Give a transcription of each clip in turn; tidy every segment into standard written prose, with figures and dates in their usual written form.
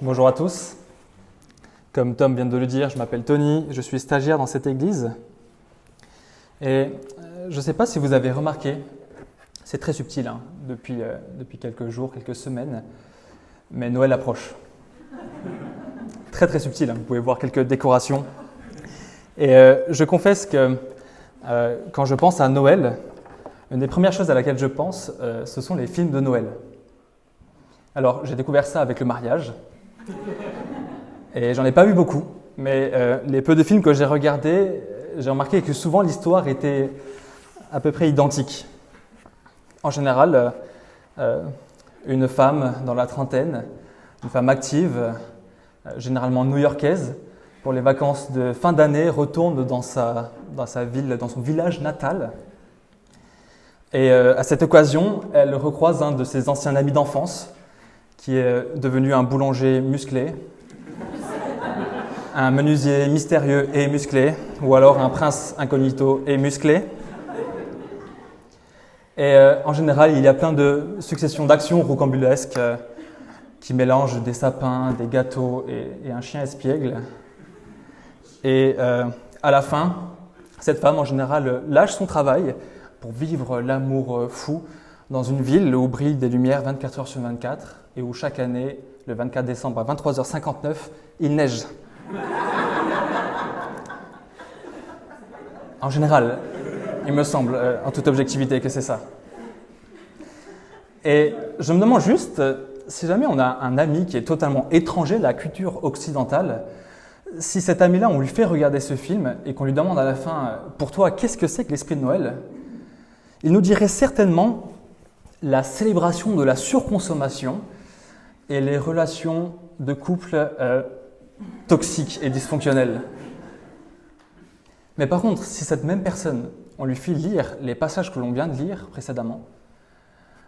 Bonjour à tous. Comme Tom vient de le dire, je m'appelle Tony, je suis stagiaire dans cette église. Et je ne sais pas si vous avez remarqué, c'est très subtil depuis quelques jours, quelques semaines, mais Noël approche. Très très subtil, vous pouvez voir quelques décorations. Et je confesse que quand je pense à Noël, une des premières choses à laquelle je pense, ce sont les films de Noël. Alors, j'ai découvert ça avec le mariage, et j'en ai pas vu beaucoup, mais les peu de films que j'ai regardés, j'ai remarqué que souvent l'histoire était à peu près identique. En général, une femme dans la trentaine, une femme active, généralement new-yorkaise, pour les vacances de fin d'année, retourne dans sa ville, dans son village natal. Et à cette occasion, elle recroise un de ses anciens amis d'enfance, qui est devenu un boulanger musclé, un menuisier mystérieux et musclé, ou alors un prince incognito et musclé. Et en général, il y a plein de successions d'actions rocambolesques qui mélangent des sapins, des gâteaux et un chien espiègle. Et à la fin, cette femme, en général, lâche son travail pour vivre l'amour fou dans une ville où brillent des lumières 24 heures sur 24 et où chaque année, le 24 décembre à 23h59, il neige. En général, il me semble, en toute objectivité, que c'est ça. Et je me demande juste, si jamais on a un ami qui est totalement étranger de la culture occidentale, si cet ami-là, on lui fait regarder ce film et qu'on lui demande à la fin, pour toi, qu'est-ce que c'est que l'esprit de Noël ? Il nous dirait certainement la célébration de la surconsommation et les relations de couple toxiques et dysfonctionnelles. Mais par contre, si cette même personne, on lui fait lire les passages que l'on vient de lire précédemment,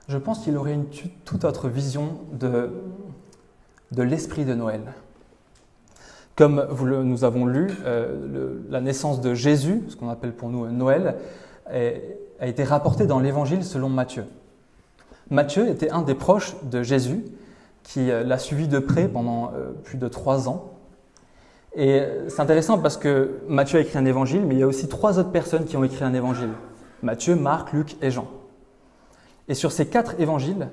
je pense qu'il aurait une toute autre vision de l'esprit de Noël. Comme nous avons lu, la naissance de Jésus, ce qu'on appelle pour nous Noël, a été rapportée dans l'Évangile selon Matthieu. Matthieu était un des proches de Jésus qui l'a suivi de près pendant plus de 3 ans. Et c'est intéressant parce que Matthieu a écrit un évangile, mais il y a aussi 3 autres personnes qui ont écrit un évangile. Matthieu, Marc, Luc et Jean. Et sur ces 4 évangiles,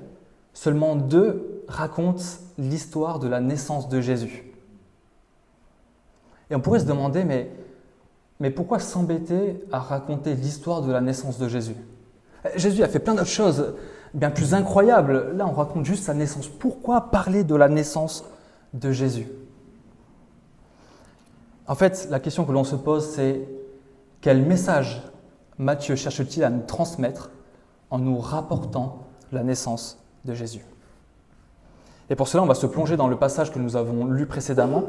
seulement 2 racontent l'histoire de la naissance de Jésus. Et on pourrait se demander, mais pourquoi s'embêter à raconter l'histoire de la naissance de Jésus ? Jésus a fait plein d'autres choses bien plus incroyables. Là, on raconte juste sa naissance. Pourquoi parler de la naissance de Jésus ? En fait, la question que l'on se pose, c'est quel message Matthieu cherche-t-il à nous transmettre en nous rapportant la naissance de Jésus ? Et pour cela, on va se plonger dans le passage que nous avons lu précédemment,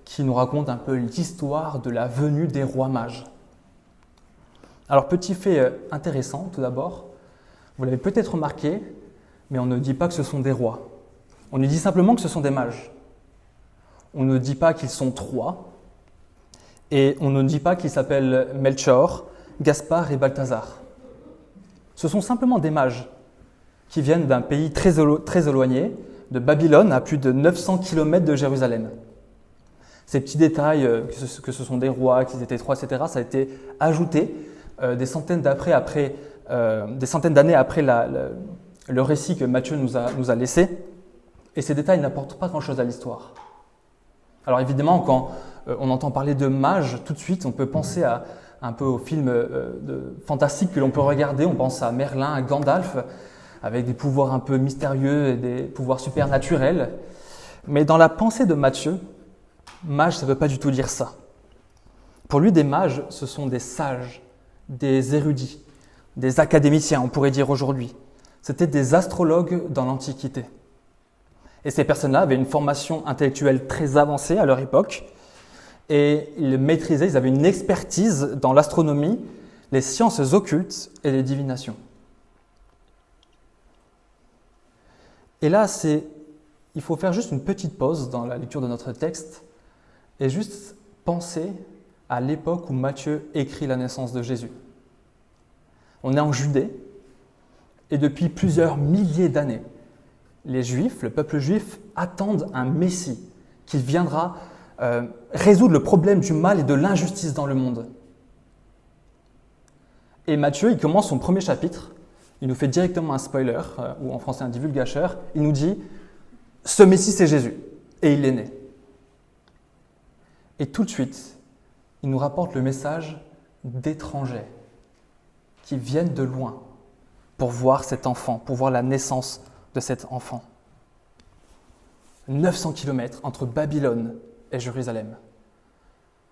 qui nous raconte un peu l'histoire de la venue des rois mages. Alors, petit fait intéressant, tout d'abord, vous l'avez peut-être remarqué, mais on ne dit pas que ce sont des rois. On nous dit simplement que ce sont des mages. On ne dit pas qu'ils sont 3, et on ne dit pas qu'ils s'appellent Melchior, Gaspard et Balthazar. Ce sont simplement des mages qui viennent d'un pays très éloigné, de Babylone, à plus de 900 km de Jérusalem. Ces petits détails, que ce sont des rois, qu'ils étaient 3, etc., ça a été ajouté des centaines d'années après le récit que Matthieu nous a laissé. Et ces détails n'apportent pas grand-chose à l'histoire. Alors évidemment, quand on entend parler de mages, tout de suite, on peut penser un peu aux films fantastiques que l'on peut regarder. On pense à Merlin, à Gandalf, avec des pouvoirs un peu mystérieux et des pouvoirs supernaturels. Mais dans la pensée de Matthieu, mage, ça ne veut pas du tout dire ça. Pour lui, des mages, ce sont des sages, des érudits, des académiciens, on pourrait dire aujourd'hui. C'était des astrologues dans l'Antiquité. Et ces personnes-là avaient une formation intellectuelle très avancée à leur époque, et ils maîtrisaient, ils avaient une expertise dans l'astronomie, les sciences occultes et les divinations. Et là, il faut faire juste une petite pause dans la lecture de notre texte et juste penser à l'époque où Matthieu écrit la naissance de Jésus. On est en Judée, et depuis plusieurs milliers d'années, les Juifs, le peuple juif, attendent un Messie qui viendra résoudre le problème du mal et de l'injustice dans le monde. Et Matthieu, il commence son premier chapitre, il nous fait directement un spoiler, ou en français un divulgateur, il nous dit « Ce Messie, c'est Jésus, et il est né ». Et tout de suite, il nous rapporte le message d'étrangers qui viennent de loin pour voir cet enfant, pour voir la naissance de cet enfant. 900 km entre Babylone et Jérusalem.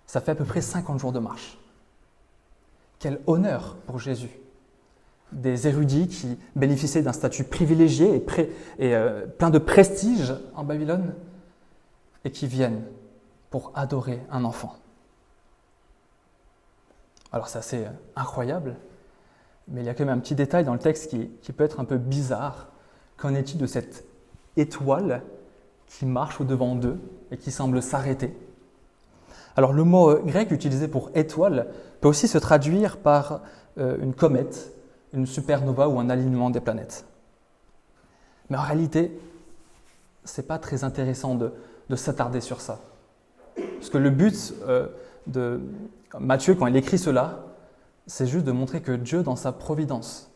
Ça fait à peu près 50 jours de marche. Quel honneur pour Jésus. Des érudits qui bénéficiaient d'un statut privilégié et plein de prestige en Babylone et qui viennent pour adorer un enfant. Alors c'est assez incroyable, mais il y a quand même un petit détail dans le texte qui peut être un peu bizarre. Qu'en est-il de cette étoile qui marche au-devant d'eux et qui semble s'arrêter? Alors le mot grec utilisé pour étoile peut aussi se traduire par une comète, une supernova ou un alignement des planètes. Mais en réalité, ce n'est pas très intéressant de s'attarder sur ça. Parce que le but de Matthieu, quand il écrit cela, c'est juste de montrer que Dieu, dans sa providence,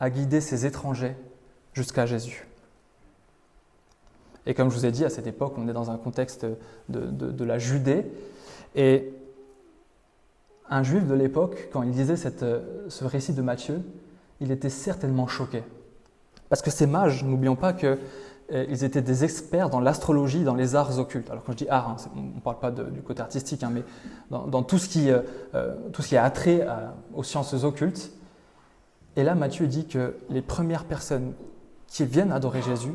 a guidé ses étrangers jusqu'à Jésus. Et comme je vous ai dit, à cette époque, on est dans un contexte de la Judée. Et un juif de l'époque, quand il lisait ce récit de Matthieu, il était certainement choqué. Parce que ces mages, n'oublions pas qu'ils étaient des experts dans l'astrologie, dans les arts occultes. Alors quand je dis art, on ne parle pas du côté artistique, mais dans tout ce qui a attrait aux sciences occultes. Et là, Matthieu dit que les premières personnes qui viennent adorer Jésus,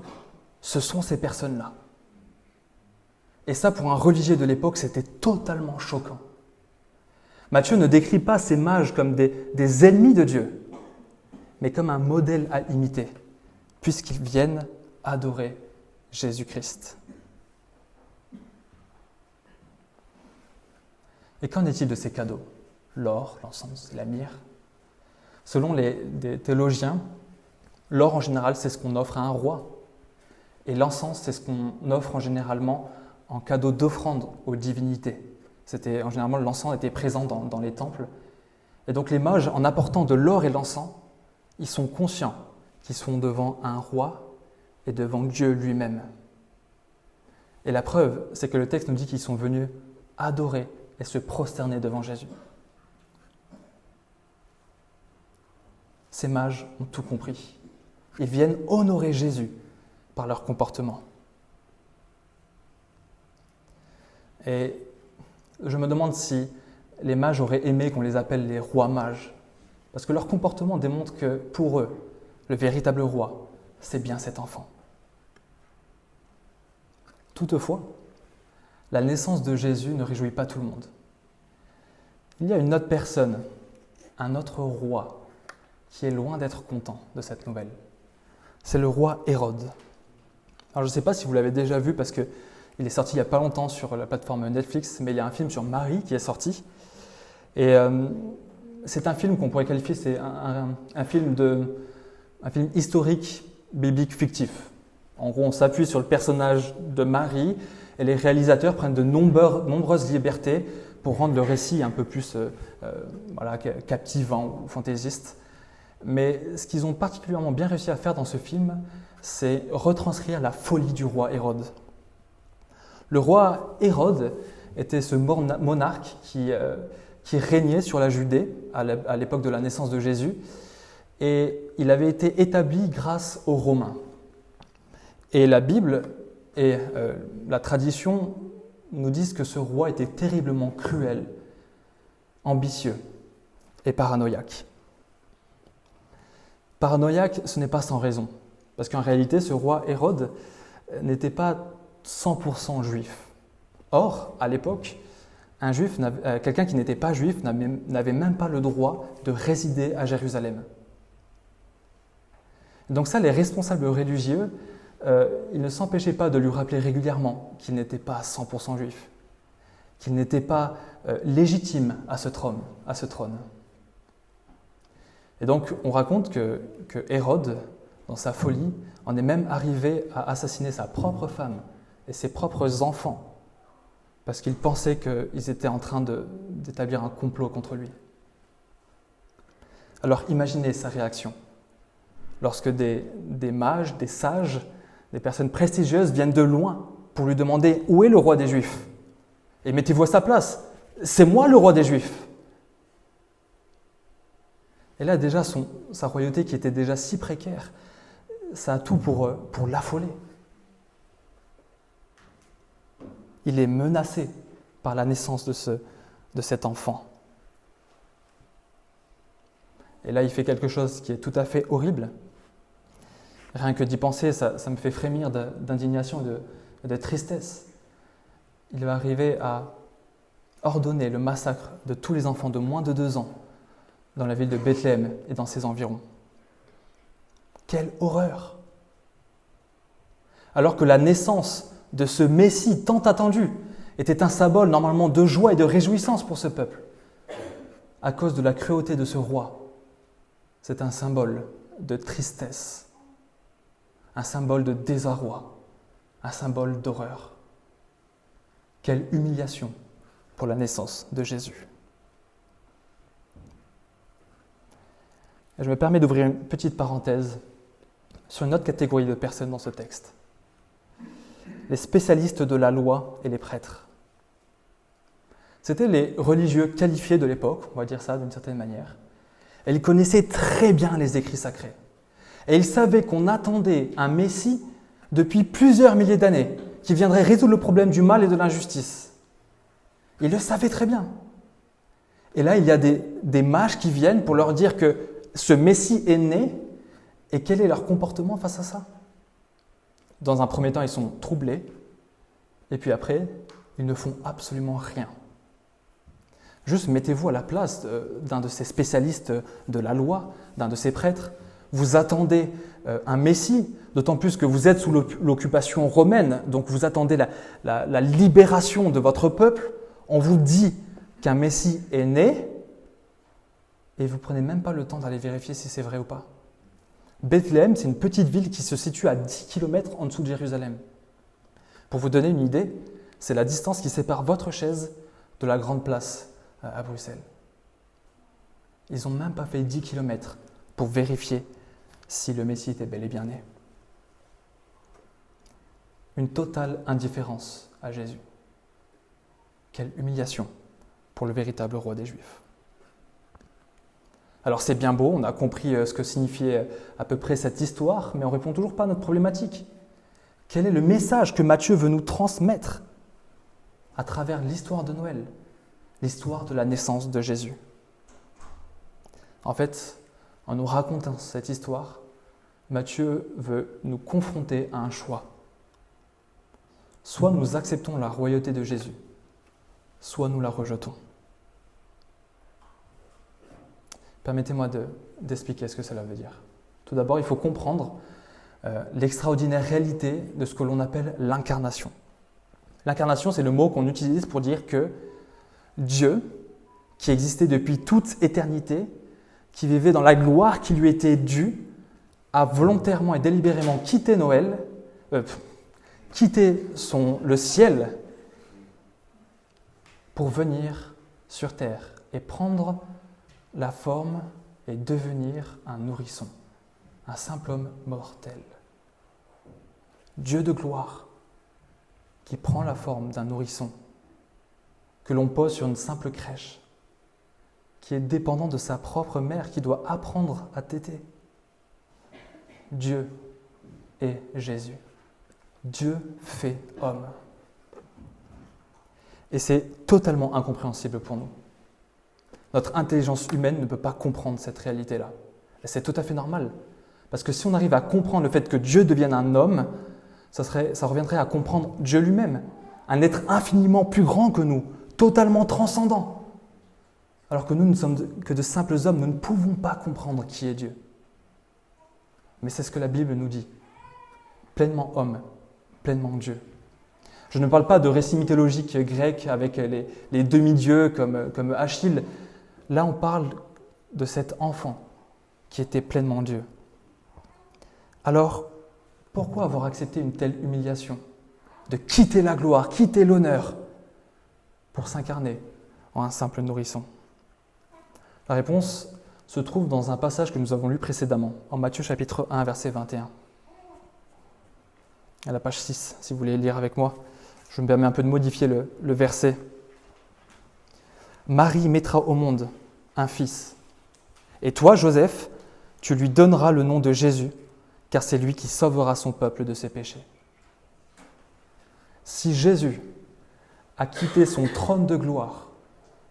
ce sont ces personnes-là. Et ça, pour un religieux de l'époque, c'était totalement choquant. Matthieu ne décrit pas ces mages comme des ennemis de Dieu, mais comme un modèle à imiter, puisqu'ils viennent adorer Jésus-Christ. Et qu'en est-il de ces cadeaux? L'or, l'encens, la myrrhe. Selon des théologiens, l'or en général, c'est ce qu'on offre à un roi. Et l'encens, c'est ce qu'on offre généralement en cadeau d'offrande aux divinités. Généralement, l'encens était présent dans les temples. Et donc les mages, en apportant de l'or et l'encens, ils sont conscients qu'ils sont devant un roi et devant Dieu lui-même. Et la preuve, c'est que le texte nous dit qu'ils sont venus adorer et se prosterner devant Jésus. Ces mages ont tout compris. Ils viennent honorer Jésus par leur comportement. Et je me demande si les mages auraient aimé qu'on les appelle les rois mages, parce que leur comportement démontre que pour eux, le véritable roi, c'est bien cet enfant. Toutefois, la naissance de Jésus ne réjouit pas tout le monde. Il y a une autre personne, un autre roi, qui est loin d'être content de cette nouvelle. C'est le roi Hérode. Alors je ne sais pas si vous l'avez déjà vu parce qu'il est sorti il n'y a pas longtemps sur la plateforme Netflix, mais il y a un film sur Marie qui est sorti. Et c'est un film qu'on pourrait qualifier, c'est un film historique, biblique, fictif. En gros, on s'appuie sur le personnage de Marie et les réalisateurs prennent de nombreuses libertés pour rendre le récit un peu plus captivant ou fantaisiste. Mais ce qu'ils ont particulièrement bien réussi à faire dans ce film, c'est retranscrire la folie du roi Hérode. Le roi Hérode était ce monarque qui régnait sur la Judée à l'époque de la naissance de Jésus, et il avait été établi grâce aux Romains. Et la Bible et la tradition nous disent que ce roi était terriblement cruel, ambitieux et paranoïaque. Paranoïaque, ce n'est pas sans raison, parce qu'en réalité, ce roi Hérode n'était pas 100% juif. Or, à l'époque, quelqu'un qui n'était pas juif n'avait même pas le droit de résider à Jérusalem. Donc ça, les responsables religieux, ils ne s'empêchaient pas de lui rappeler régulièrement qu'il n'était pas 100% juif, qu'il n'était pas légitime à ce trône. Et donc, on raconte que Hérode dans sa folie, en est même arrivé à assassiner sa propre femme et ses propres enfants, parce qu'il pensait qu'ils étaient en train d'établir un complot contre lui. Alors imaginez sa réaction lorsque des mages, des sages, des personnes prestigieuses viennent de loin pour lui demander où est le roi des Juifs. Et mettez-vous à sa place, c'est moi le roi des Juifs. Et là déjà, sa royauté qui était déjà si précaire, ça a tout pour l'affoler. Il est menacé par la naissance de cet enfant. Et là, il fait quelque chose qui est tout à fait horrible. Rien que d'y penser, ça me fait frémir d'indignation et de tristesse. Il va arriver à ordonner le massacre de tous les enfants de moins de 2 ans dans la ville de Bethléem et dans ses environs. Quelle horreur! Alors que la naissance de ce Messie tant attendu était un symbole normalement de joie et de réjouissance pour ce peuple, à cause de la cruauté de ce roi, c'est un symbole de tristesse, un symbole de désarroi, un symbole d'horreur. Quelle humiliation pour la naissance de Jésus. Et je me permets d'ouvrir une petite parenthèse sur une autre catégorie de personnes dans ce texte. Les spécialistes de la loi et les prêtres. C'étaient les religieux qualifiés de l'époque, on va dire ça d'une certaine manière. Et ils connaissaient très bien les écrits sacrés. Et ils savaient qu'on attendait un Messie depuis plusieurs milliers d'années, qui viendrait résoudre le problème du mal et de l'injustice. Ils le savaient très bien. Et là, il y a des mages qui viennent pour leur dire que ce Messie est né, et quel est leur comportement face à ça? Dans un premier temps, ils sont troublés, et puis après, ils ne font absolument rien. Juste mettez-vous à la place d'un de ces spécialistes de la loi, d'un de ces prêtres. Vous attendez un Messie, d'autant plus que vous êtes sous l'occupation romaine, donc vous attendez la libération de votre peuple. On vous dit qu'un Messie est né, et vous ne prenez même pas le temps d'aller vérifier si c'est vrai ou pas. Bethléem, c'est une petite ville qui se situe à 10 km en dessous de Jérusalem. Pour vous donner une idée, c'est la distance qui sépare votre chaise de la grande place à Bruxelles. Ils n'ont même pas fait 10 km pour vérifier si le Messie était bel et bien né. Une totale indifférence à Jésus. Quelle humiliation pour le véritable roi des Juifs. Alors c'est bien beau, on a compris ce que signifiait à peu près cette histoire, mais on ne répond toujours pas à notre problématique. Quel est le message que Matthieu veut nous transmettre à travers l'histoire de Noël, l'histoire de la naissance de Jésus? En fait, en nous racontant cette histoire, Matthieu veut nous confronter à un choix. Soit nous acceptons la royauté de Jésus, soit nous la rejetons. Permettez-moi d'expliquer ce que cela veut dire. Tout d'abord, il faut comprendre l'extraordinaire réalité de ce que l'on appelle l'incarnation. L'incarnation, c'est le mot qu'on utilise pour dire que Dieu, qui existait depuis toute éternité, qui vivait dans la gloire qui lui était due, a volontairement et délibérément quitté le ciel pour venir sur terre et prendre la forme et devenir un nourrisson, un simple homme mortel. Dieu de gloire qui prend la forme d'un nourrisson que l'on pose sur une simple crèche, qui est dépendant de sa propre mère, qui doit apprendre à téter. Dieu est Jésus. Dieu fait homme. Et c'est totalement incompréhensible pour nous. Notre intelligence humaine ne peut pas comprendre cette réalité-là. Et c'est tout à fait normal. Parce que si on arrive à comprendre le fait que Dieu devienne un homme, ça reviendrait à comprendre Dieu lui-même, un être infiniment plus grand que nous, totalement transcendant. Alors que nous ne sommes que de simples hommes, nous ne pouvons pas comprendre qui est Dieu. Mais c'est ce que la Bible nous dit. Pleinement homme, pleinement Dieu. Je ne parle pas de récits mythologiques grecs avec les demi-dieux comme Achille. Là, on parle de cet enfant qui était pleinement Dieu. Alors, pourquoi avoir accepté une telle humiliation? De quitter la gloire, quitter l'honneur pour s'incarner en un simple nourrisson? La réponse se trouve dans un passage que nous avons lu précédemment, en Matthieu chapitre 1, verset 21. À la page 6, si vous voulez lire avec moi. Je me permets un peu de modifier le verset. Marie mettra au monde un fils. Et toi, Joseph, tu lui donneras le nom de Jésus, car c'est lui qui sauvera son peuple de ses péchés. Si Jésus a quitté son trône de gloire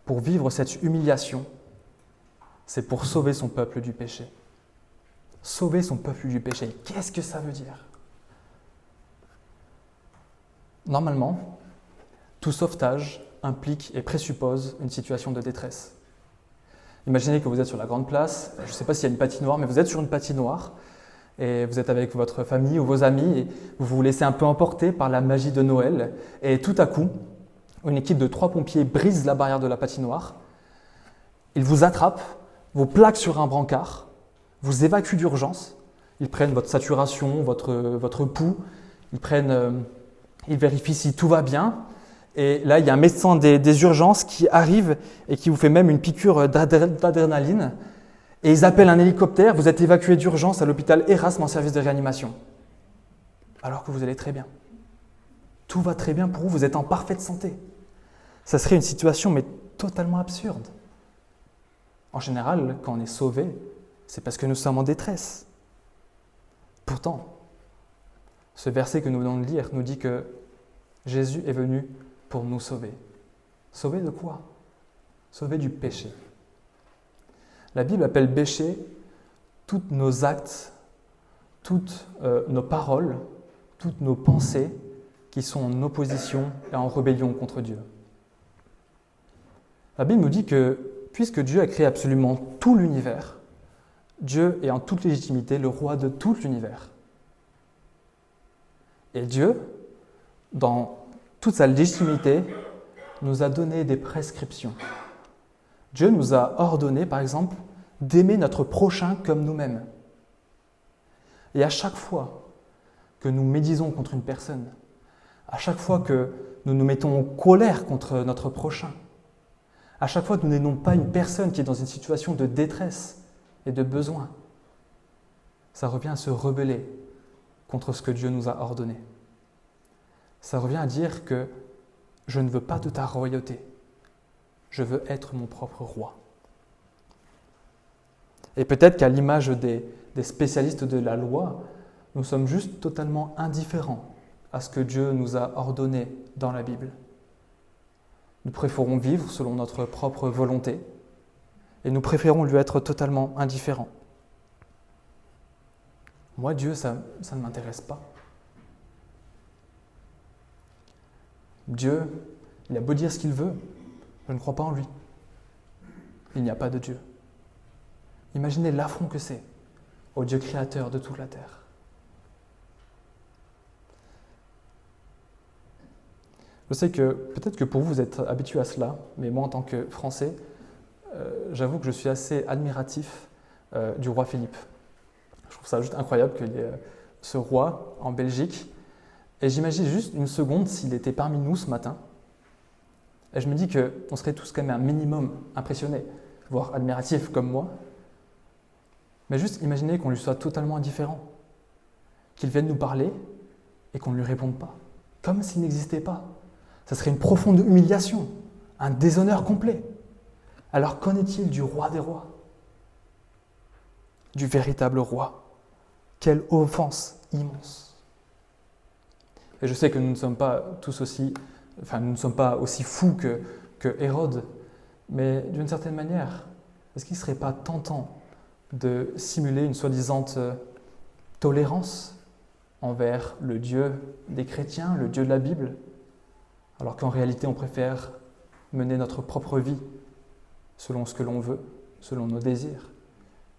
pour vivre cette humiliation, c'est pour sauver son peuple du péché. Sauver son peuple du péché, qu'est-ce que ça veut dire? Normalement, tout sauvetage implique et présuppose une situation de détresse. Imaginez que vous êtes sur la grande place, je ne sais pas s'il y a une patinoire, mais vous êtes sur une patinoire et vous êtes avec votre famille ou vos amis et vous vous laissez un peu emporter par la magie de Noël et tout à coup, une équipe de 3 pompiers brise la barrière de la patinoire, ils vous attrapent, vous plaquent sur un brancard, vous évacuent d'urgence, ils prennent votre saturation, votre pouls, ils vérifient si tout va bien. Et là, il y a un médecin des urgences qui arrive et qui vous fait même une piqûre d'adrénaline. Et ils appellent un hélicoptère, vous êtes évacué d'urgence à l'hôpital Erasme en service de réanimation. Alors que vous allez très bien. Tout va très bien pour vous, vous êtes en parfaite santé. Ça serait une situation mais totalement absurde. En général, quand on est sauvé, c'est parce que nous sommes en détresse. Pourtant, ce verset que nous venons de lire nous dit que Jésus est venu pour nous sauver. Sauver de quoi? Sauver du péché. La Bible appelle péché tous nos actes, toutes nos paroles, toutes nos pensées qui sont en opposition et en rébellion contre Dieu. La Bible nous dit que puisque Dieu a créé absolument tout l'univers, Dieu est en toute légitimité le roi de tout l'univers. Et Dieu, dans toute sa légitimité, nous a donné des prescriptions. Dieu nous a ordonné, par exemple, d'aimer notre prochain comme nous-mêmes. Et à chaque fois que nous médisons contre une personne, à chaque fois que nous nous mettons en colère contre notre prochain, à chaque fois que nous n'aidons pas une personne qui est dans une situation de détresse et de besoin, ça revient à se rebeller contre ce que Dieu nous a ordonné. Ça revient à dire que je ne veux pas de ta royauté, je veux être mon propre roi. Et peut-être qu'à l'image des spécialistes de la loi, nous sommes juste totalement indifférents à ce que Dieu nous a ordonné dans la Bible. Nous préférons vivre selon notre propre volonté et nous préférons lui être totalement indifférents. Moi, Dieu, ça ne m'intéresse pas. Dieu, il a beau dire ce qu'il veut, je ne crois pas en lui. Il n'y a pas de Dieu. Imaginez l'affront que c'est au Dieu créateur de toute la terre. Je sais que peut-être que pour vous, vous êtes habitué à cela, mais moi, en tant que Français, j'avoue que je suis assez admiratif du roi Philippe. Je trouve ça juste incroyable qu'il y ait ce roi en Belgique. Et j'imagine juste une seconde s'il était parmi nous ce matin. Et je me dis qu'on serait tous quand même un minimum impressionnés, voire admiratifs comme moi. Mais juste imaginez qu'on lui soit totalement indifférent, qu'il vienne nous parler et qu'on ne lui réponde pas, comme s'il n'existait pas. Ça serait une profonde humiliation, un déshonneur complet. Alors qu'en est-il du roi des rois? Du véritable roi? Quelle offense immense! Et je sais que nous ne sommes pas aussi fous que Hérode, mais d'une certaine manière, est-ce qu'il ne serait pas tentant de simuler une soi-disant tolérance envers le Dieu des chrétiens, le Dieu de la Bible, alors qu'en réalité on préfère mener notre propre vie selon ce que l'on veut, selon nos désirs,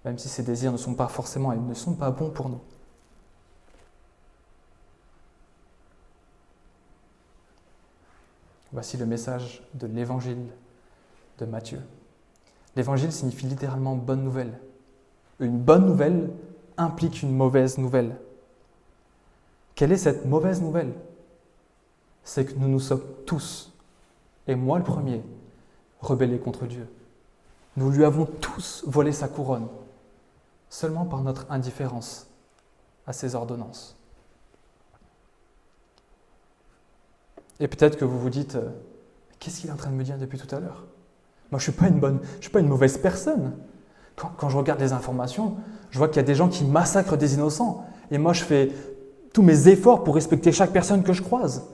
même si ces désirs ne sont pas forcément et ne sont pas bons pour nous. Voici le message de l'évangile de Matthieu. L'évangile signifie littéralement bonne nouvelle. Une bonne nouvelle implique une mauvaise nouvelle. Quelle est cette mauvaise nouvelle? C'est que nous nous sommes tous, et moi le premier, rebellés contre Dieu. Nous lui avons tous volé sa couronne, seulement par notre indifférence à ses ordonnances. Et peut-être que vous vous dites, qu'est-ce qu'il est en train de me dire depuis tout à l'heure? Moi, je ne suis pas une mauvaise personne. Quand je regarde les informations, je vois qu'il y a des gens qui massacrent des innocents. Et moi, je fais tous mes efforts pour respecter chaque personne que je croise.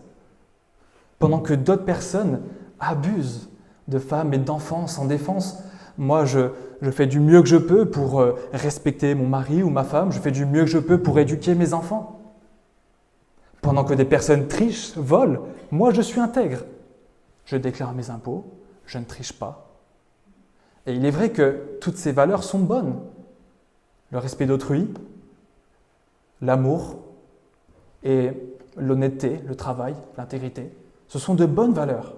Pendant que d'autres personnes abusent de femmes et d'enfants sans défense, moi, je fais du mieux que je peux pour respecter mon mari ou ma femme. Je fais du mieux que je peux pour éduquer mes enfants. Pendant que des personnes trichent, volent, moi, je suis intègre. Je déclare mes impôts, je ne triche pas. Et il est vrai que toutes ces valeurs sont bonnes. Le respect d'autrui, l'amour et l'honnêteté, le travail, l'intégrité, ce sont de bonnes valeurs.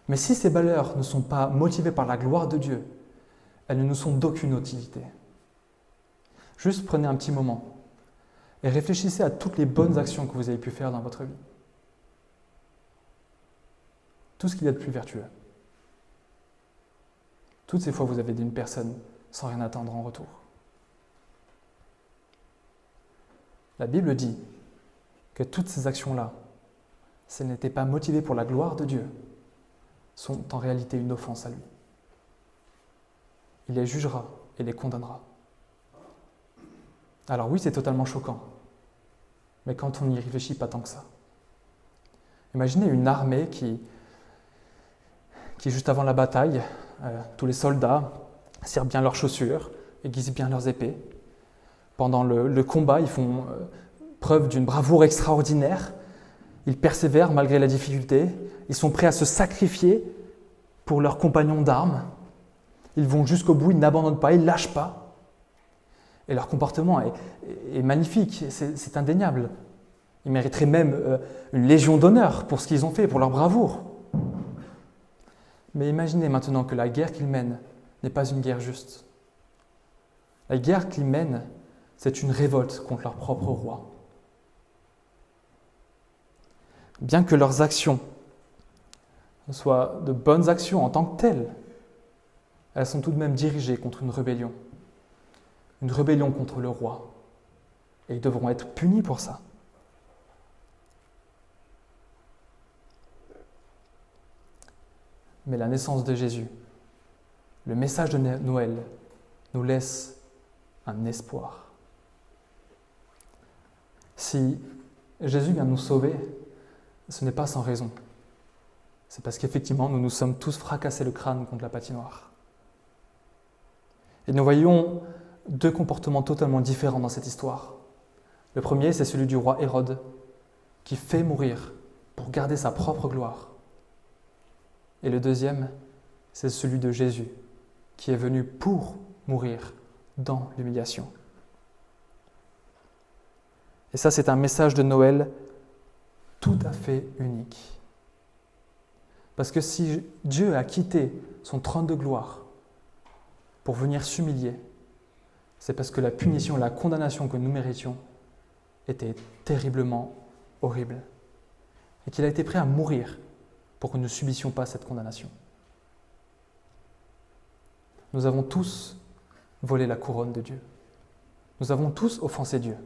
Mais si ces valeurs ne sont pas motivées par la gloire de Dieu, elles ne nous sont d'aucune utilité. Juste prenez un petit moment et réfléchissez à toutes les bonnes actions que vous avez pu faire dans votre vie. Tout ce qu'il y a de plus vertueux. Toutes ces fois, vous avez aidé une personne sans rien attendre en retour. La Bible dit que toutes ces actions-là, si elles n'étaient pas motivées pour la gloire de Dieu, sont en réalité une offense à lui. Il les jugera et les condamnera. Alors oui, c'est totalement choquant, mais quand on n'y réfléchit pas tant que ça. Imaginez une armée qui juste avant la bataille, tous les soldats serrent bien leurs chaussures, aiguisent bien leurs épées. Pendant le combat, ils font preuve d'une bravoure extraordinaire. Ils persévèrent malgré la difficulté. Ils sont prêts à se sacrifier pour leurs compagnons d'armes. Ils vont jusqu'au bout, ils n'abandonnent pas, ils ne lâchent pas. Et leur comportement est magnifique, c'est indéniable. Ils mériteraient même une légion d'honneur pour ce qu'ils ont fait, pour leur bravoure. Mais imaginez maintenant que la guerre qu'ils mènent n'est pas une guerre juste. La guerre qu'ils mènent, c'est une révolte contre leur propre roi. Bien que leurs actions soient de bonnes actions en tant que telles, elles sont tout de même dirigées contre une rébellion contre le roi. Et ils devront être punis pour ça. Mais la naissance de Jésus, le message de Noël, nous laisse un espoir. Si Jésus vient nous sauver, ce n'est pas sans raison. C'est parce qu'effectivement, nous nous sommes tous fracassés le crâne contre la patinoire. Et nous voyons deux comportements totalement différents dans cette histoire. Le premier, c'est celui du roi Hérode, qui fait mourir pour garder sa propre gloire. Et le deuxième, c'est celui de Jésus, qui est venu pour mourir dans l'humiliation. Et ça, c'est un message de Noël tout à fait unique. Parce que si Dieu a quitté son trône de gloire pour venir s'humilier, c'est parce que la punition, la condamnation que nous méritions était terriblement horrible. Et qu'il a été prêt à mourir pour que nous ne subissions pas cette condamnation. Nous avons tous volé la couronne de Dieu. Nous avons tous offensé Dieu.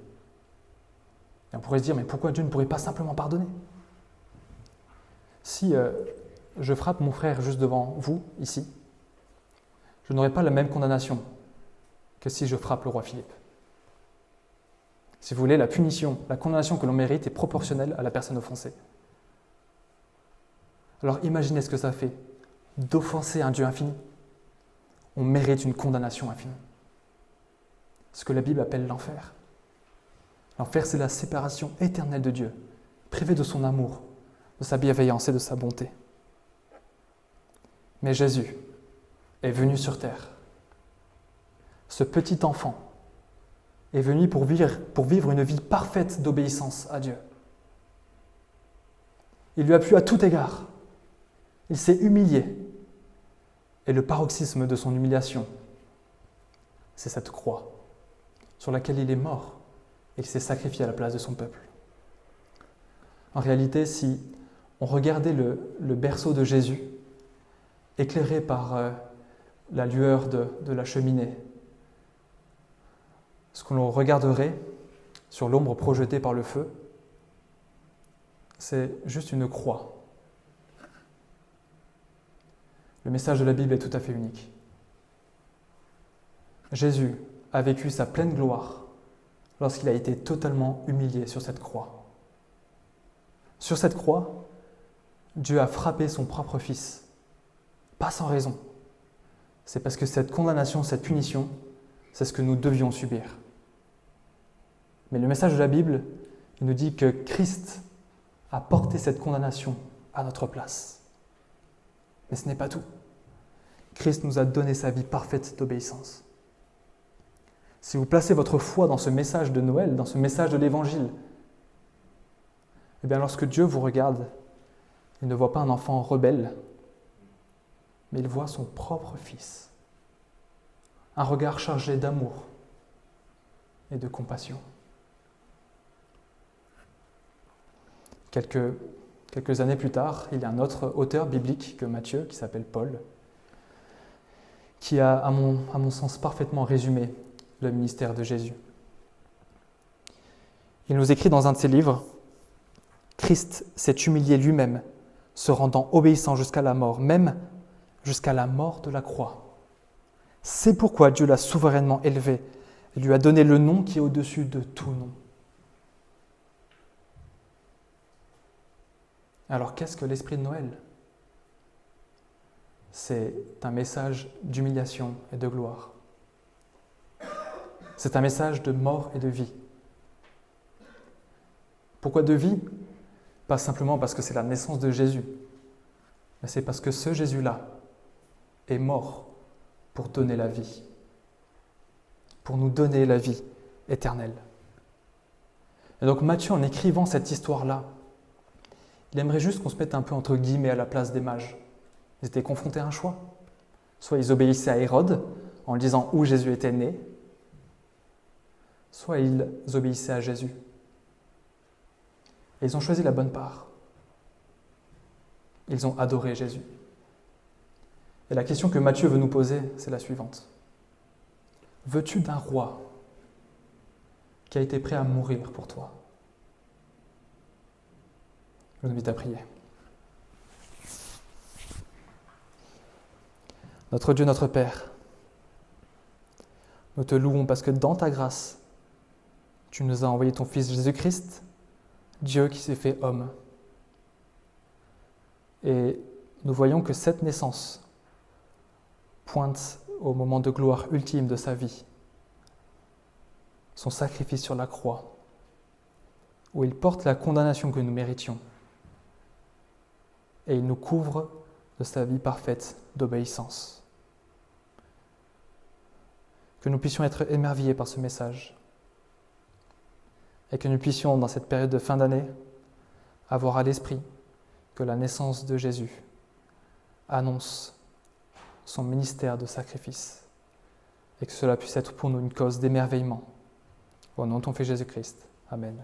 Et on pourrait se dire, mais pourquoi Dieu ne pourrait pas simplement pardonner? Si je frappe mon frère juste devant vous, ici, je n'aurai pas la même condamnation que si je frappe le roi Philippe. Si vous voulez, la punition, la condamnation que l'on mérite est proportionnelle à la personne offensée. Alors imaginez ce que ça fait d'offenser un Dieu infini. On mérite une condamnation infinie. Ce que la Bible appelle l'enfer. L'enfer, c'est la séparation éternelle de Dieu, privé de son amour, de sa bienveillance et de sa bonté. Mais Jésus est venu sur terre. Ce petit enfant est venu pour vivre une vie parfaite d'obéissance à Dieu. Il lui a plu à tout égard. Il s'est humilié. Et le paroxysme de son humiliation, c'est cette croix sur laquelle il est mort et il s'est sacrifié à la place de son peuple. En réalité, si on regardait le berceau de Jésus, éclairé par la lueur de la cheminée, ce que l'on regarderait sur l'ombre projetée par le feu, c'est juste une croix. Le message de la Bible est tout à fait unique. Jésus a vécu sa pleine gloire lorsqu'il a été totalement humilié sur cette croix. Sur cette croix, Dieu a frappé son propre Fils, pas sans raison. C'est parce que cette condamnation, cette punition, c'est ce que nous devions subir. Mais le message de la Bible, il nous dit que Christ a porté cette condamnation à notre place. Mais ce n'est pas tout. Christ nous a donné sa vie parfaite d'obéissance. Si vous placez votre foi dans ce message de Noël, dans ce message de l'Évangile, eh bien lorsque Dieu vous regarde, il ne voit pas un enfant rebelle, mais il voit son propre Fils. Un regard chargé d'amour et de compassion. Quelques années plus tard, il y a un autre auteur biblique que Matthieu, qui s'appelle Paul, qui a, à mon sens, parfaitement résumé le ministère de Jésus. Il nous écrit dans un de ses livres « Christ s'est humilié lui-même, se rendant obéissant jusqu'à la mort, même jusqu'à la mort de la croix. C'est pourquoi Dieu l'a souverainement élevé et lui a donné le nom qui est au-dessus de tout nom. » Alors qu'est-ce que l'esprit de Noël ? C'est un message d'humiliation et de gloire. C'est un message de mort et de vie. Pourquoi de vie ? Pas simplement parce que c'est la naissance de Jésus, mais c'est parce que ce Jésus-là est mort pour donner la vie, pour nous donner la vie éternelle. Et donc Matthieu, en écrivant cette histoire-là, il aimerait juste qu'on se mette un peu entre guillemets à la place des mages. Ils étaient confrontés à un choix. Soit ils obéissaient à Hérode en disant où Jésus était né, soit ils obéissaient à Jésus. Et ils ont choisi la bonne part. Ils ont adoré Jésus. Et la question que Matthieu veut nous poser, c'est la suivante. Veux-tu d'un roi qui a été prêt à mourir pour toi ? Je vous invite à prier. Notre Dieu, notre Père, nous te louons parce que dans ta grâce, tu nous as envoyé ton Fils Jésus-Christ, Dieu qui s'est fait homme. Et nous voyons que cette naissance pointe au moment de gloire ultime de sa vie, son sacrifice sur la croix, où il porte la condamnation que nous méritions, et il nous couvre de sa vie parfaite d'obéissance. Que nous puissions être émerveillés par ce message, et que nous puissions, dans cette période de fin d'année, avoir à l'esprit que la naissance de Jésus annonce son ministère de sacrifice, et que cela puisse être pour nous une cause d'émerveillement. Au nom de ton Fils Jésus-Christ. Amen.